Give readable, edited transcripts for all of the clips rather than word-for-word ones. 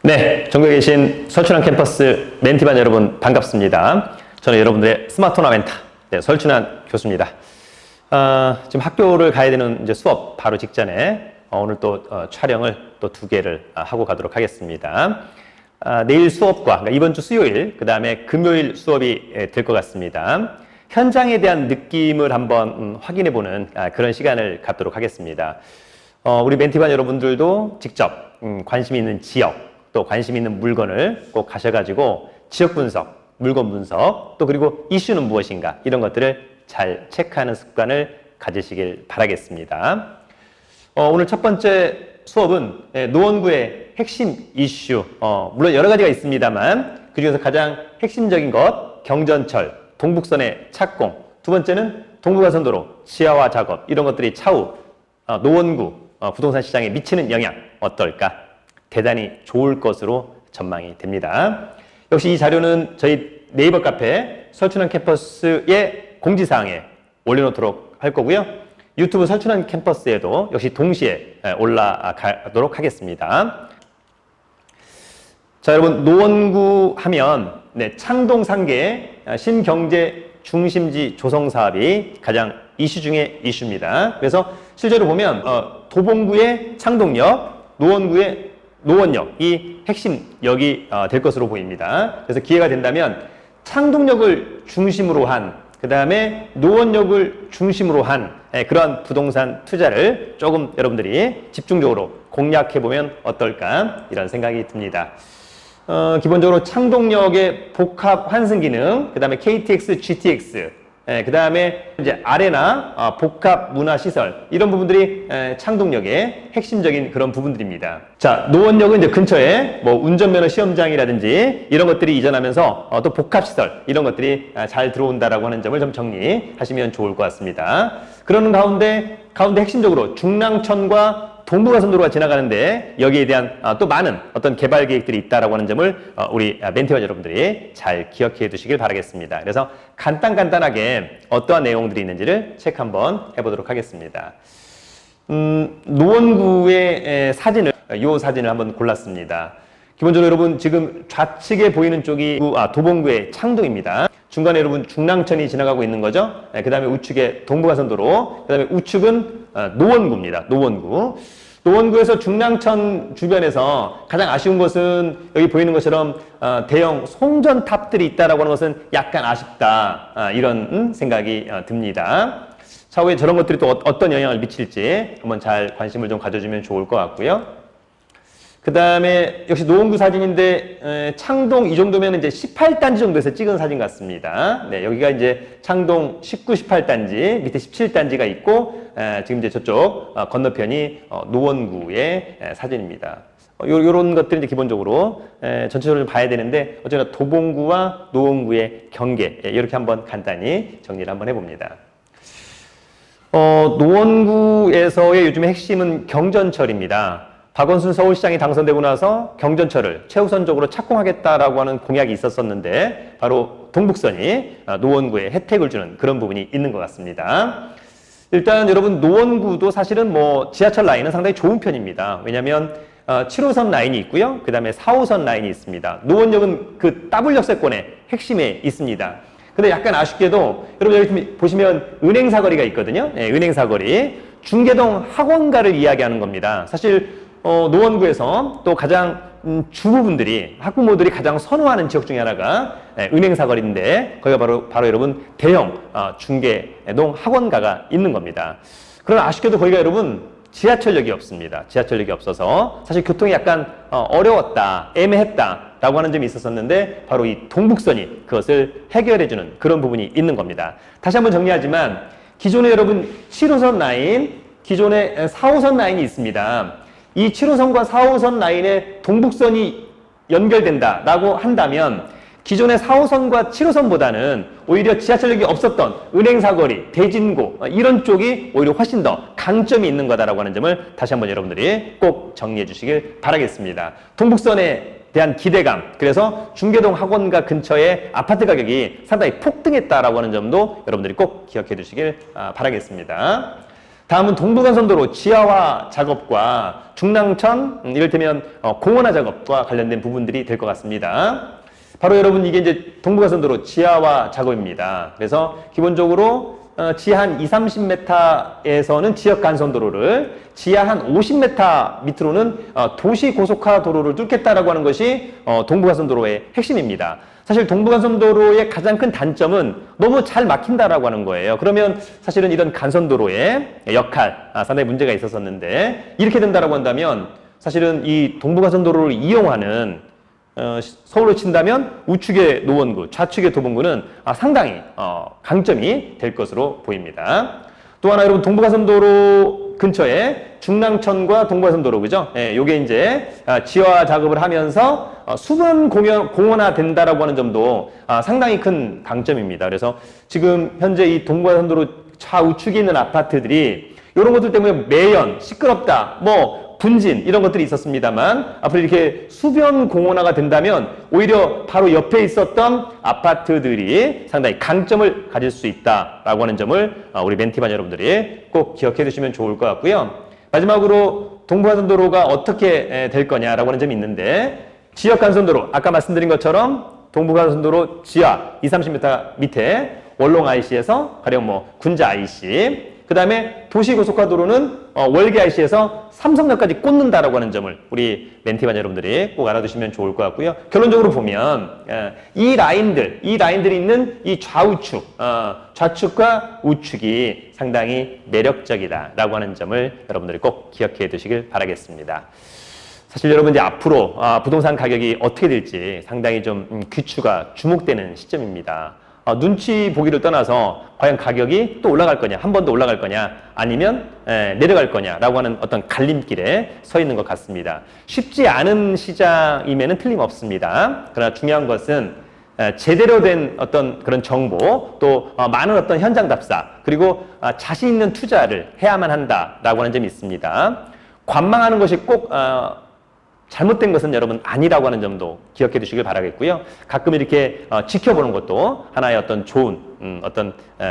네, 전국에 계신 설춘환 캠퍼스 멘티반 여러분 반갑습니다. 저는 여러분들의 스마트나 멘타 설춘환 교수입니다. 지금 학교를 가야 되는 이제 수업 바로 직전에 오늘 또 촬영을 또 2개를 하고 가도록 하겠습니다. 내일 수업과 그러니까 이번 주 수요일 그 다음에 금요일 수업이 될 것 같습니다. 현장에 대한 느낌을 한번 확인해보는 그런 시간을 갖도록 하겠습니다. 우리 멘티반 여러분들도 직접 관심 있는 지역 또 관심 있는 물건을 꼭 가셔가지고 지역 분석, 물건 분석, 또 그리고 이슈는 무엇인가 이런 것들을 잘 체크하는 습관을 가지시길 바라겠습니다. 오늘 첫 번째 수업은 노원구의 핵심 이슈, 물론 여러 가지가 있습니다만 그중에서 가장 핵심적인 것, 경전철, 동북선의 착공, 두 번째는 동부가선도로, 지하화 작업 이런 것들이 차후 노원구 부동산 시장에 미치는 영향 어떨까? 대단히 좋을 것으로 전망이 됩니다. 역시 이 자료는 저희 네이버 카페 설춘환 캠퍼스의 공지사항에 올려놓도록 할 거고요. 유튜브 설춘환 캠퍼스에도 역시 동시에 올라가도록 하겠습니다. 자, 여러분 노원구 하면 창동 3개 신경제 중심지 조성 사업이 가장 이슈 중에 이슈입니다. 그래서 실제로 보면 도봉구의 창동역, 노원구의 노원역이 핵심역이 될 것으로 보입니다. 그래서 기회가 된다면 창동역을 중심으로 한, 그 다음에 노원역을 중심으로 한 그런 부동산 투자를 조금 여러분들이 집중적으로 공략해보면 어떨까 이런 생각이 듭니다. 기본적으로 창동역의 복합 환승 기능, 그 다음에 KTX, GTX, 그 다음에 이제 아레나, 복합 문화 시설 이런 부분들이 창동역의 핵심적인 그런 부분들입니다. 자, 노원역은 이제 근처에 뭐 운전면허 시험장이라든지 이런 것들이 이전하면서 또 복합 시설 이런 것들이 잘 들어온다라고 하는 점을 좀 정리하시면 좋을 것 같습니다. 그러는 가운데 핵심적으로 중랑천과 동부가선도로가 지나가는데 여기에 대한 또 많은 어떤 개발 계획들이 있다라고 하는 점을 우리 멘티원 여러분들이 잘 기억해 두시길 바라겠습니다. 그래서 간단하게 어떠한 내용들이 있는지를 체크 한번 해보도록 하겠습니다. 노원구의 사진을 이 사진을 한번 골랐습니다. 기본적으로 여러분 지금 좌측에 보이는 쪽이 도봉구의 창동입니다. 중간에 여러분 중랑천이 지나가고 있는 거죠. 그 다음에 우측에 동부가선도로, 그 다음에 우측은 노원구입니다. 노원구에서 중랑천 주변에서 가장 아쉬운 것은 여기 보이는 것처럼 대형 송전탑들이 있다라고 하는 것은 약간 아쉽다 이런 생각이 듭니다. 차후에 저런 것들이 또 어떤 영향을 미칠지 한번 잘 관심을 좀 가져주면 좋을 것 같고요. 그 다음에 역시 노원구 사진인데 창동 이 정도면 이제 18단지 정도에서 찍은 사진 같습니다. 네, 여기가 이제 창동 19, 18단지 밑에 17단지가 있고 지금 이제 저쪽 건너편이 노원구의 사진입니다. 요런 것들이 이제 기본적으로 전체적으로 봐야 되는데 어쨌거나 도봉구와 노원구의 경계 이렇게 한번 간단히 정리를 한번 해봅니다. 노원구에서의 요즘의 핵심은 경전철입니다. 박원순 서울시장이 당선되고 나서 경전철을 최우선적으로 착공하겠다라고 하는 공약이 있었었는데 바로 동북선이 노원구에 혜택을 주는 그런 부분이 있는 것 같습니다. 일단 여러분 노원구도 사실은 뭐 지하철 라인은 상당히 좋은 편입니다. 왜냐하면 7호선 라인이 있고요. 그 다음에 4호선 라인이 있습니다. 노원역은 그 더블역세권의 핵심에 있습니다. 근데 약간 아쉽게도 여러분 여기 보시면 은행사거리가 있거든요. 네, 은행사거리. 중계동 학원가를 이야기하는 겁니다. 사실 노원구에서 또 가장 주부분들이 학부모들이 가장 선호하는 지역 중에 하나가 은행사거리인데 거기가 바로 여러분 대형 중계동 학원가가 있는 겁니다. 그러나 아쉽게도 거기가 여러분 지하철역이 없습니다. 지하철역이 없어서 사실 교통이 약간 어려웠다, 애매했다라고 하는 점이 있었었는데 바로 이 동북선이 그것을 해결해주는 그런 부분이 있는 겁니다. 다시 한번 정리하지만 기존에 여러분 7호선 라인, 기존에 4호선 라인이 있습니다. 이 7호선과 4호선 라인에 동북선이 연결된다라고 한다면 기존의 4호선과 7호선보다는 오히려 지하철역이 없었던 은행사거리, 대진고 이런 쪽이 오히려 훨씬 더 강점이 있는 거다라고 하는 점을 다시 한번 여러분들이 꼭 정리해 주시길 바라겠습니다. 동북선에 대한 기대감, 그래서 중계동 학원가 근처의 아파트 가격이 상당히 폭등했다라고 하는 점도 여러분들이 꼭 기억해 두시길 바라겠습니다. 다음은 동부간선도로 지하화 작업과 중랑천, 이를테면 공원화 작업과 관련된 부분들이 될 것 같습니다. 바로 여러분 이게 이제 동부간선도로 지하화 작업입니다. 그래서 기본적으로 지하 한 20, 30m에서는 지역간선도로를, 지하 한 50m 밑으로는 도시고속화도로를 뚫겠다라고 하는 것이 동부간선도로의 핵심입니다. 사실 동부간선도로의 가장 큰 단점은 너무 잘 막힌다라고 하는 거예요. 그러면 사실은 이런 간선도로의 역할, 상당히 문제가 있었었는데, 이렇게 된다라고 한다면 사실은 이 동부간선도로를 이용하는 서울로 친다면 우측의 노원구, 좌측의 도봉구는 상당히 강점이 될 것으로 보입니다. 또 하나 여러분 동부간선도로 근처에 중랑천과 동부간선도로, 그죠? 예, 요게 이제 지하 작업을 하면서 수변 공원화 된다라고 하는 점도 상당히 큰 강점입니다. 그래서 지금 현재 이 동부간선도로 좌우측에 있는 아파트들이 이런 것들 때문에 매연, 시끄럽다, 뭐 분진 이런 것들이 있었습니다만, 앞으로 이렇게 수변 공원화가 된다면 오히려 바로 옆에 있었던 아파트들이 상당히 강점을 가질 수 있다라고 하는 점을 우리 멘티반 여러분들이 꼭 기억해 두시면 좋을 것 같고요. 마지막으로 동부간선도로가 어떻게 될 거냐라고 하는 점이 있는데, 지역간선도로 아까 말씀드린 것처럼 동부간선도로 지하 20, 30m 밑에 월롱 IC에서 가령 뭐 군자 IC, 그 다음에 도시고속화도로는 월계 IC에서 삼성역까지 꽂는다라고 하는 점을 우리 멘티반 여러분들이 꼭 알아두시면 좋을 것 같고요. 결론적으로 보면 이 라인들이 있는 이 좌우측, 좌측과 우측이 상당히 매력적이다라고 하는 점을 여러분들이 꼭 기억해 두시길 바라겠습니다. 사실 여러분 이제 앞으로 부동산 가격이 어떻게 될지 상당히 좀 귀추가 주목되는 시점입니다. 눈치 보기를 떠나서 과연 가격이 또 올라갈 거냐, 한 번 더 올라갈 거냐, 아니면 내려갈 거냐라고 하는 어떤 갈림길에 서 있는 것 같습니다. 쉽지 않은 시장임에는 틀림없습니다. 그러나 중요한 것은 제대로 된 어떤 그런 정보, 또 많은 어떤 현장 답사, 그리고 자신 있는 투자를 해야만 한다라고 하는 점이 있습니다. 관망하는 것이 꼭 잘못된 것은 여러분 아니라고 하는 점도 기억해 두시길 바라겠고요. 가끔 이렇게 지켜보는 것도 하나의 어떤 좋은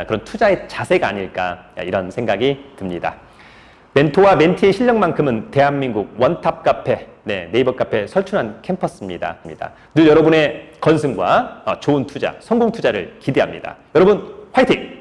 그런 투자의 자세가 아닐까, 이런 생각이 듭니다. 멘토와 멘티의 실력만큼은 대한민국 원탑 카페, 네이버 카페 설춘환 캠퍼스입니다. 늘 여러분의 건승과 좋은 투자, 성공 투자를 기대합니다. 여러분 화이팅!